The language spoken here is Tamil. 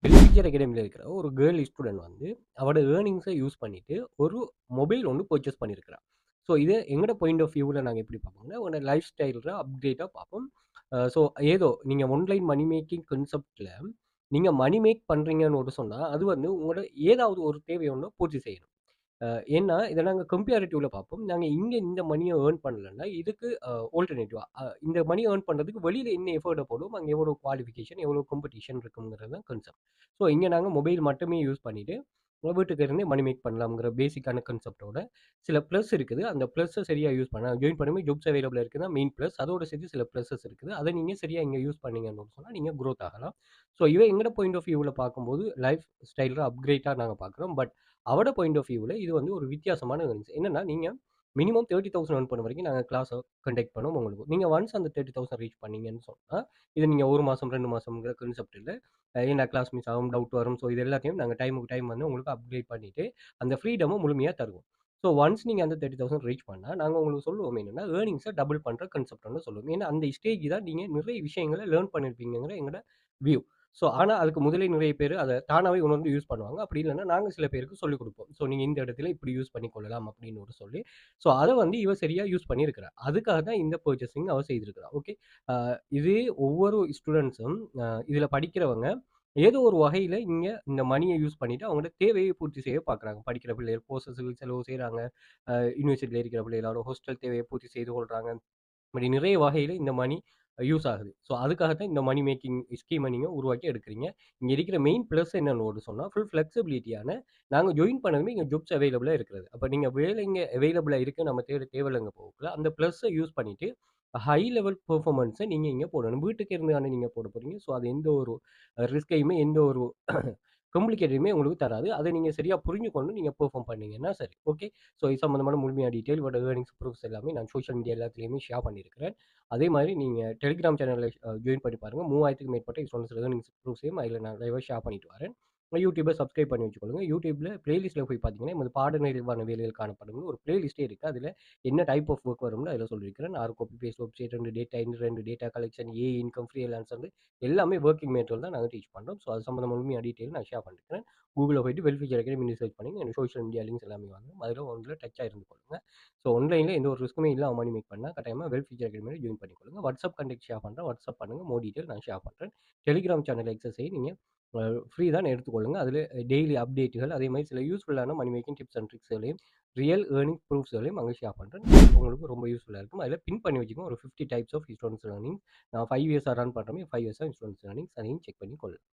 வெல்விச்சர் அகாடமில இருக்கிற ஒரு கேர்ள் ஸ்டூடண்ட் வந்து அவளோட ஏர்னிங்ஸ யூஸ் பண்ணிட்டு ஒரு மொபைல் ஒண்ணு பர்ச்சேஸ் பண்ணியிருக்கிறா. ஸோ இத எங்கட பாயிண்ட் ஆஃப் வியூல நாங்க எப்படி பார்ப்போம்னா, உன்னோட லைஃப் ஸ்டைல்ல அப்டேட்டா பார்ப்போம். ஸோ ஏதோ நீங்க ஆன்லைன் மணி மேக்கிங் கான்செப்ட்ல நீங்க மணி மேக் பண்றீங்கன்னு ஒரு சொன்னா, அது வந்து உங்களோட ஏதாவது ஒரு தேவைய ஒண்ண பூர்த்தி செய்யணும். ஏன்னா, இத நாங்க கம்பேரிட்டிவ்ல பார்ப்போம். நாங்க இங்க இந்த மணிய ஏர்ன் பண்ணலன்னா, இதுக்கு ஆல்டர்னேட்டிவா இந்த மணி ஏர்ன் பண்றதுக்கு வெளியில என்ன எஃபோர்ட்ட போடுவோம், அங்க எவ்வளோ குவாலிஃபிகேஷன், எவ்வளோ காம்படிஷன் இருக்குங்கிறது தான் கான்செப்ட். ஸோ, இங்க நாங்க மொபைல் மட்டுமே யூஸ் பண்ணிட்டு, உங்க வீட்டுக்கு இருந்தே மணி மேக் பண்ணலாம்ங்கிற பேசிக்கான கான்செப்ட்டோட, சில ப்ளஸ் இருக்குது. அந்த ப்ளஸ்ஸ சரியா யூஸ் பண்ணா ஜாயின் பண்ணும்போது ஜாப்ஸ் அவைலபிளா இருக்குன்னா மெயின் ப்ளஸ். அதோட சேர்த்து சில ப்ளஸஸ் இருக்குது. அத நீங்க சரியா இங்க யூஸ் பண்ணீங்கன்னு சொன்னா, நீங்க குரோத் ஆகலாம். ஸோ, இவ எங்கட பாயிண்ட் ஆஃப் வியூல பார்க்கும்போது, லைஃப் ஸ்டைல்ல அப்கிரேட்டா நாங்க பார்க்குறோம். பட் அவட பாயிண்ட் ஆஃப் வியூல இது வந்து ஒரு வித்தியாசமான ஏர்னிங்ஸ். என்னன்னா, நீங்க மினிமம் 30,000 ஏர்ன் பண்ண வரைக்கும் நாங்க கிளாஸ கண்டக்ட் பண்ணுவோம் உங்களுக்கு. நீங்க ஒன்ஸ் அந்த 30,000 ரீச் பண்ணீங்கன்னு சொன்னா, இது நீங்க 1 மாசம், 2 மாசம்ங்கிற கான்செப்ட் இல்ல. ஏன்னா கிளாஸ் மிஸ் ஆகும், டவுட் வரும். ஸோ இது எல்லாத்தையும் நாங்க டைமுக்கு டைம் வந்து உங்களுக்கு அப்கிரேட் பண்ணிட்டு, அந்த ஃப்ரீடம முழுமையா தருவோம். ஸோ ஒன்ஸ் நீங்க அந்த 30,000 ரீச் பண்ணா, நாங்க உங்களுக்கு சொல்லுவோம் என்னன்னா, ஏர்னிங்ஸ டபுள் பண்ற கான்செப்ட் வந்து சொல்லுவோம். ஏன்னா அந்த ஸ்டேஜ் தான் நீங்க நிறைய விஷயங்கள லேர்ன் பண்ணியிருப்பீங்கங்கிற எங்களோட வியூ. ஸோ ஆனா அதுக்கு முதலே நிறைய பேரு அத தானாவே உணர்ந்து யூஸ் பண்ணுவாங்க. அப்படி இல்லன்னா, நாங்க சில பேருக்கு சொல்லிக் குடுப்போம். ஸோ நீங்க இந்த இடத்துல இப்படி யூஸ் பண்ணிக்கொள்ளலாம் அப்படின்னு ஒரு சொல்லி. ஸோ அத வந்து இவ சரியா யூஸ் பண்ணியிருக்கிறா. அதுக்காக தான் இந்த பர்ச்சேசிங் அவ செய்திருக்கிறா. ஓகே. அ இது ஒவ்வொரு ஸ்டூடண்ட்ஸும் இதுல படிக்கிறவங்க ஏதோ ஒரு வகையில இங்க இந்த மணிய யூஸ் பண்ணிட்டு அவங்களோட தேவைய பூர்த்தி செய்ய பார்க்குறாங்க. படிக்கிற பிள்ளைகள் கோர்சஸ்க்கு செலவு செய்றாங்க. யுனிவர்சிட்டியில இருக்கிற பிள்ளைகளோட ஹாஸ்டல் தேவைய பூர்த்தி செய்து கொள்றாங்க. இப்படி நிறைய வகையில இந்த மணி யூஸ் ஆகுது. ஸோ அதுக்காக தான் இந்த மணி மேக்கிங் ஸ்கீம நீங்க உருவாக்கி எடுக்கிறீங்க. இங்க இருக்கிற மெயின் பிளஸ் என்னன்னு ஒரு சொன்னா, ஃபுல் ஃப்ளெக்ஸிபிலிட்டியான நாங்க ஜாயின் பண்ணதுமே இங்க ஜாப்ஸ் அவைலபிளா இருக்கிறது. அப்ப நீங்க வேலைங்க அவைலபிளா இருக்கு நம்ம தேட தேவையில்லங்க போகக்குள்ள, அந்த பிளஸ்ஸ யூஸ் பண்ணிட்டு ஹை லெவல் பெர்ஃபார்மன்ஸ நீங்க இங்க போடணும். வீட்டுக்கு இருந்து தானே நீங்க போட போறீங்க. ஸோ அது எந்த ஒரு ரிஸ்க்கையுமே எந்த ஒரு காம்ப்ளிகேட்டடுமே உங்களுக்கு தராது. அத நீங்க சரியா புரிஞ்சுக்கொண்டு நீங்க பெர்ஃபார்ம் பண்ணீங்கன்னா சரி. ஓகே. ஸோ இது சம்மந்தமான முழுமையான டீட்டெயில் இதோட ஏர்னிங்ஸ் ப்ரூஃப்ஸ் எல்லாமே நான் சோசியல் மீடியா எல்லாத்துலயுமே ஷேர் பண்ணியிருக்கிறேன். அதே மாரி நீங்க டெலிகிராம் சேனல்ல ஜாயின் பண்ணி பாருங்க. 3000க்கும் மேற்பட்ட இன்ஸ்டால்ஸ் ஏர்னிங்ஸ் ப்ரூஃப்ஸையும் அதில நான் லைவா ஷேர் பண்ணிட்டு வரேன். யூடியூப சப்ஸ்கிரைப் பண்ணி வச்சுக்கொள்ளுங்க. யூடியூப்ல பிளேலிஸ்ட்ல போய் பார்த்தீங்கன்னா, எமது பாடநெறிவான வேலைகள் காணப்படும்னு ஒரு பிளேலிஸ்ட்டே இருக்கு. அதில என்ன டைப் ஆஃப் ஒர்க் வரும்னு அதில சொல்லியிருக்கிறேன். Or copy paste website 2 data collection, income, freelance வந்து எல்லாமே வொர்க்கிங் மெட்டீரியல் தான் நாங்க டீச் பண்றோம். ஸோ அது சம்மந்தமான முழுமையான டீட்டெயில் நான் ஷேர் பண்ணியிருக்கிறேன். கூகுள்ல போயிட்டு வெல்ஃபிச்சர் அகாடமி சர்ச் பண்ணி எனக்கு சோசியல் மீடியா லிங்க்ஸ் எல்லாமே வாங்க. அதில ஒண்ணுல டச்சா இருந்து கொள்ளுங்க. ஸோ ஆன்லைன்ல எந்த ஒரு ரிஸ்க்குமே இல்லாம மணி மேக் பண்ணா கட்டாயமா வெல்ஃபிச்சர் அகாடமியில ஜாயின் பண்ணிக்கொள்ளுங்க. வாட்ஸ்அப் கான்டாக்ட் ஷேர் பண்றேன். வாட்ஸ்அப் பண்ணுங்க. மோர் டீட்டெயில் நான் ஷேர் பண்றேன். டெலிகிராம் சேனல் எக்ஸஸை நீங்க ஃப்ரீ தான் எடுத்துக்கொள்ளுங்க. அதில டெய்லி அப்டேட்டுகள் அதே மாரி சில யூஸ்ஃபுல்லான மணி மேக்கிங் டிப்ஸ் அண்ட் ட்ரிக்ஸ்களையும், ரியல் ஏர்னிங் ப்ரூஃப்ஸ்களையும் அங்க ஷேர் பண்றேன். உங்களுக்கு ரொம்ப யூஸ்ஃபுல்லா இருக்கும். அதில பின் பண்ணி வச்சுக்கோங்க. ஒரு 50 டைப்ஸ் ஆஃப் ஸ்டூடண்ட்ஸ் ஏர்னிங். நான் 5 இயர்ஸா ரன் பண்றோமே 5 இயர்ஸா ஸ்டூடண்ட்ஸ் ஏர்னிங்ஸ் அதையும் செக் பண்ணி கொள்ளுங்க.